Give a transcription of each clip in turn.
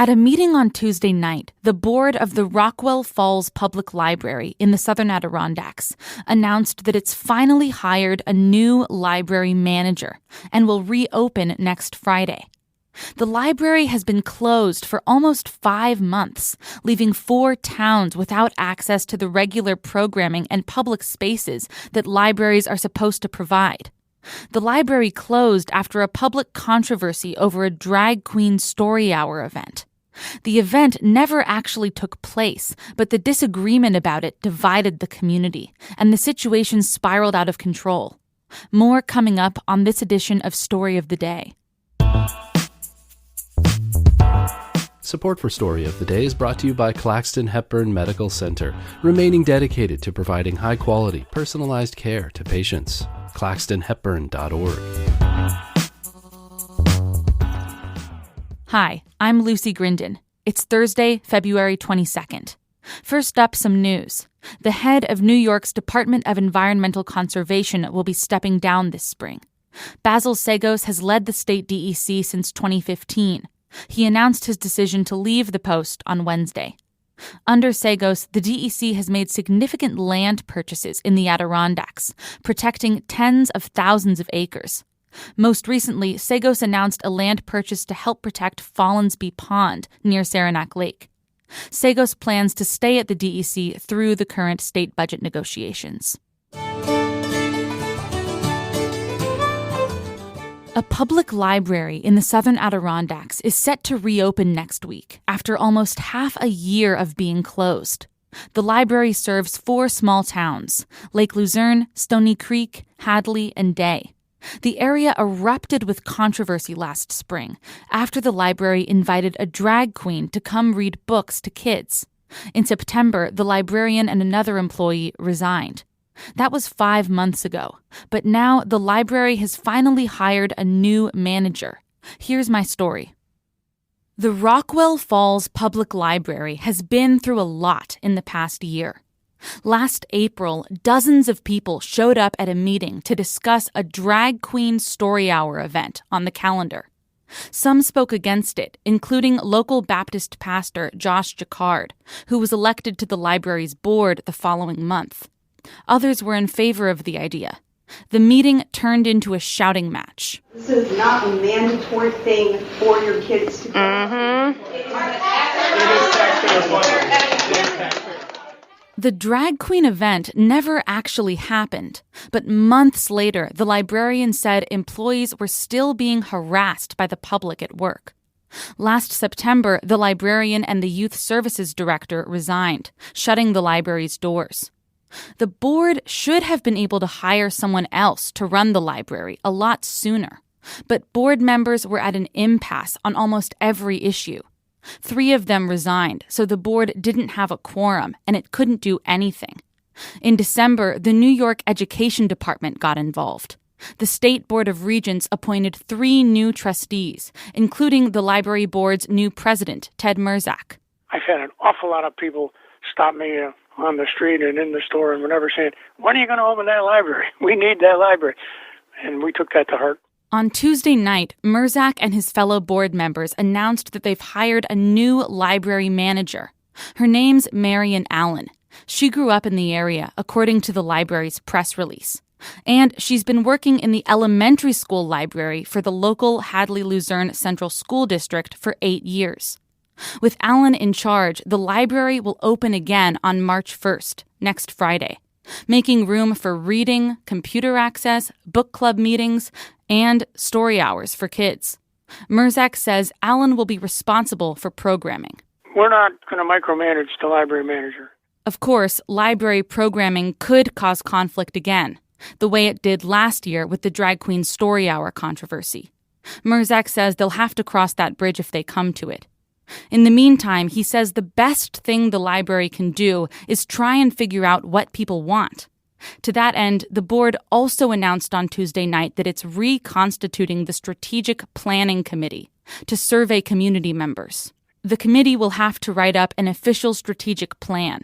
At a meeting on Tuesday night, the board of the Rockwell Falls Public Library in the Southern Adirondacks announced that it's finally hired a new library manager and will reopen next Friday. The library has been closed for almost 5 months, leaving 4 towns without access to the regular programming and public spaces that libraries are supposed to provide. The library closed after a public controversy over a drag queen story hour event. The event never actually took place, but the disagreement about it divided the community, and the situation spiraled out of control. More coming up on this edition of Story of the Day. Support for Story of the Day is brought to you by Claxton Hepburn Medical Center, remaining dedicated to providing high-quality, personalized care to patients. ClaxtonHepburn.org. Hi, I'm Lucy Grindon. It's Thursday, February 22nd. First up, some news. The head of New York's Department of Environmental Conservation will be stepping down this spring. Basil Sagos has led the state DEC since 2015. He announced his decision to leave the post on Wednesday. Under Sagos, the DEC has made significant land purchases in the Adirondacks, protecting tens of thousands of acres. Most recently, Sagos announced a land purchase to help protect Follansbee Pond near Saranac Lake. Sagos plans to stay at the DEC through the current state budget negotiations. A public library in the Southern Adirondacks is set to reopen next week after almost half a year of being closed. The library serves 4 small towns: Lake Luzerne, Stony Creek, Hadley, and Day. The area erupted with controversy last spring after the library invited a drag queen to come read books to kids. In September, the librarian and another employee resigned. That was 5 months ago, but now the library has finally hired a new manager. Here's my story. The Rockwell Falls Public Library has been through a lot in the past year. Last April, dozens of people showed up at a meeting to discuss a drag queen story hour event on the calendar. Some spoke against it, including local Baptist pastor Josh Jacquard, who was elected to the library's board the following month. Others were in favor of the idea. The meeting turned into a shouting match. This is not a mandatory thing for your kids to do. The drag queen event never actually happened, but months later, the librarian said employees were still being harassed by the public at work. Last September, the librarian and the youth services director resigned, shutting the library's doors. The board should have been able to hire someone else to run the library a lot sooner, but board members were at an impasse on almost every issue. 3 of them resigned, so the board didn't have a quorum and it couldn't do anything. In December, the New York Education Department got involved. The State Board of Regents appointed 3 new trustees, including the library board's new president, Ted Merzak. I've had an awful lot of people stop me on the street and in the store and whatever saying, when are you going to open that library? We need that library. And we took that to heart. On Tuesday night, Merzak and his fellow board members announced that they've hired a new library manager. Her name's Marian Allen. She grew up in the area, according to the library's press release. And she's been working in the elementary school library for the local Hadley Luzerne Central School District for 8 years. With Allen in charge, the library will open again on March 1st, next Friday, making room for reading, computer access, book club meetings, and story hours for kids. Merzak says Allen will be responsible for programming. We're not going to micromanage the library manager. Of course, library programming could cause conflict again, the way it did last year with the drag queen story hour controversy. Merzak says they'll have to cross that bridge if they come to it. In the meantime, he says the best thing the library can do is try and figure out what people want. To that end, the board also announced on Tuesday night that it's reconstituting the Strategic Planning Committee to survey community members. The committee will have to write up an official strategic plan.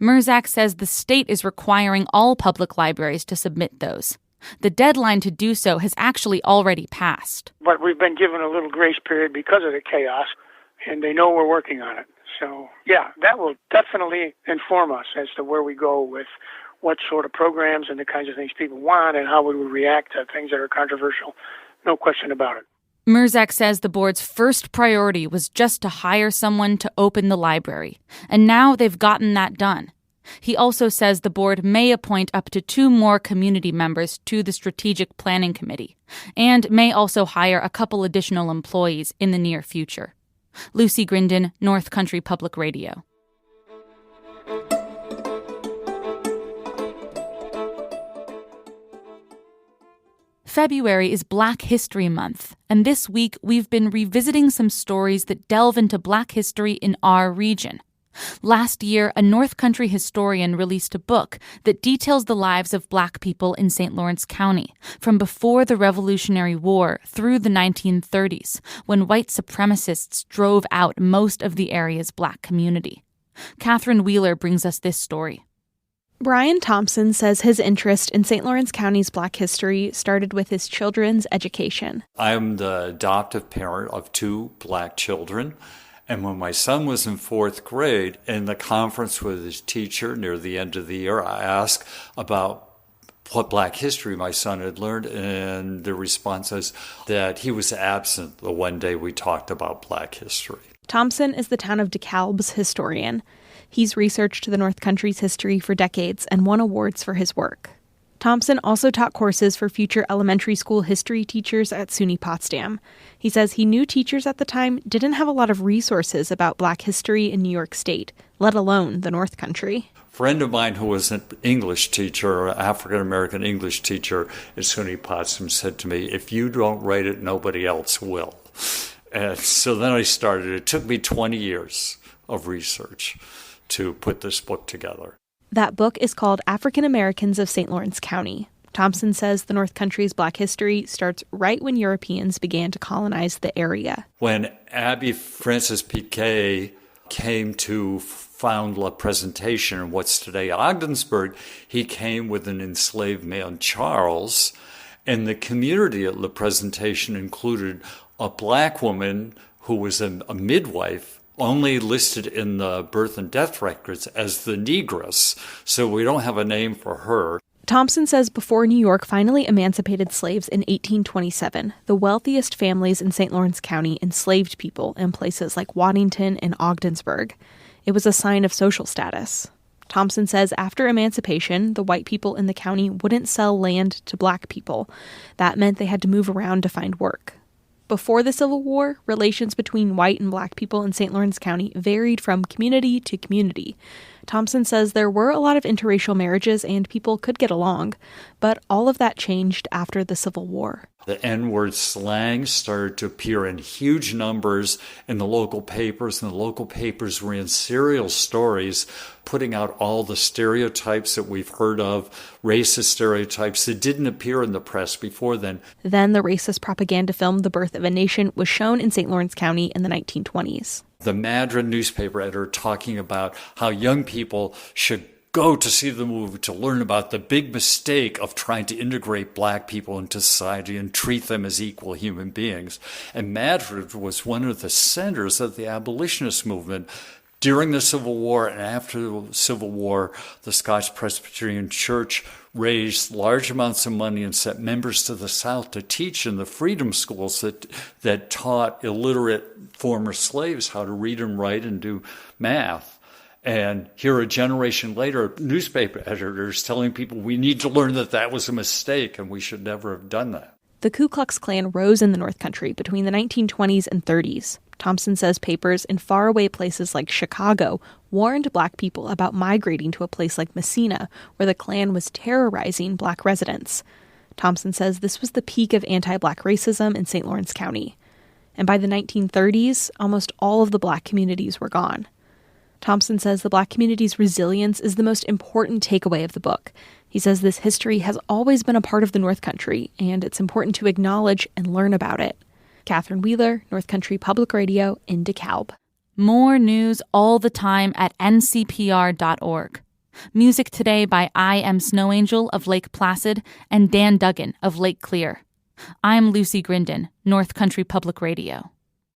Merzak says the state is requiring all public libraries to submit those. The deadline to do so has actually already passed. But we've been given a little grace period because of the chaos. and they know we're working on it. So, yeah, that will definitely inform us as to where we go with what sort of programs and the kinds of things people want and how we would react to things that are controversial. No question about it. Mirzak says the board's first priority was just to hire someone to open the library, and now they've gotten that done. He also says the board may appoint up to 2 more community members to the Strategic Planning Committee, and may also hire a couple additional employees in the near future. Lucy Grindon, North Country Public Radio. February is Black History Month, and this week we've been revisiting some stories that delve into Black history in our region. Last year, a North Country historian released a book that details the lives of Black people in St. Lawrence County, from before the Revolutionary War through the 1930s, when white supremacists drove out most of the area's Black community. Catherine Wheeler brings us this story. Brian Thompson says his interest in St. Lawrence County's Black history started with his children's education. I'm the adoptive parent of 2 Black children. And when my son was in 4th grade, in the conference with his teacher near the end of the year, I asked about what Black history my son had learned, and the response is that he was absent the one day we talked about Black history. Thompson is the town of DeKalb's historian. He's researched the North Country's history for decades and won awards for his work. Thompson also taught courses for future elementary school history teachers at SUNY Potsdam. He says he knew teachers at the time didn't have a lot of resources about Black history in New York State, let alone the North Country. A friend of mine who was an English teacher, an African-American English teacher at SUNY Potsdam, said to me, if you don't write it, nobody else will. And so then I started. It took me 20 years of research to put this book together. That book is called African Americans of St. Lawrence County. Thompson says the North Country's Black history starts right when Europeans began to colonize the area. When Abby Francis Piquet came to found La Presentation in what's today Ogdensburg, he came with an enslaved man, Charles, and the community at La Presentation included a Black woman who was a midwife, only listed in the birth and death records as the negress, so we don't have a name for her. Thompson says before New York finally emancipated slaves in 1827, the wealthiest families in St. Lawrence County enslaved people in places like Waddington and Ogdensburg. It was a sign of social status. Thompson says after emancipation, the white people in the county wouldn't sell land to Black people. That meant they had to move around to find work. Before the Civil War, relations between white and Black people in St. Lawrence County varied from community to community. Thompson says there were a lot of interracial marriages and people could get along, but all of that changed after the Civil War. The N-word slang started to appear in huge numbers in the local papers, and the local papers ran serial stories putting out all the stereotypes that we've heard of, racist stereotypes that didn't appear in the press before then. Then the racist propaganda film The Birth of a Nation was shown in St. Lawrence County in the 1920s. The Madrid newspaper editor talking about how young people should go to see the movie to learn about the big mistake of trying to integrate Black people into society and treat them as equal human beings. And Madrid was one of the centers of the abolitionist movement. During the Civil War and after the Civil War, the Scotch Presbyterian Church raised large amounts of money and sent members to the South to teach in the freedom schools that taught illiterate former slaves how to read and write and do math. And here a generation later, newspaper editors telling people we need to learn that was a mistake and we should never have done that. The Ku Klux Klan rose in the North Country between the 1920s and 30s. Thompson says papers in faraway places like Chicago warned Black people about migrating to a place like Messina, where the Klan was terrorizing Black residents. Thompson says this was the peak of anti-Black racism in St. Lawrence County. And by the 1930s, almost all of the Black communities were gone. Thompson says the Black community's resilience is the most important takeaway of the book. He says this history has always been a part of the North Country, and it's important to acknowledge and learn about it. Catherine Wheeler, North Country Public Radio in DeKalb. More news all the time at ncpr.org. Music today by I Am Snow Angel of Lake Placid and Dan Duggan of Lake Clear. I'm Lucy Grindon, North Country Public Radio.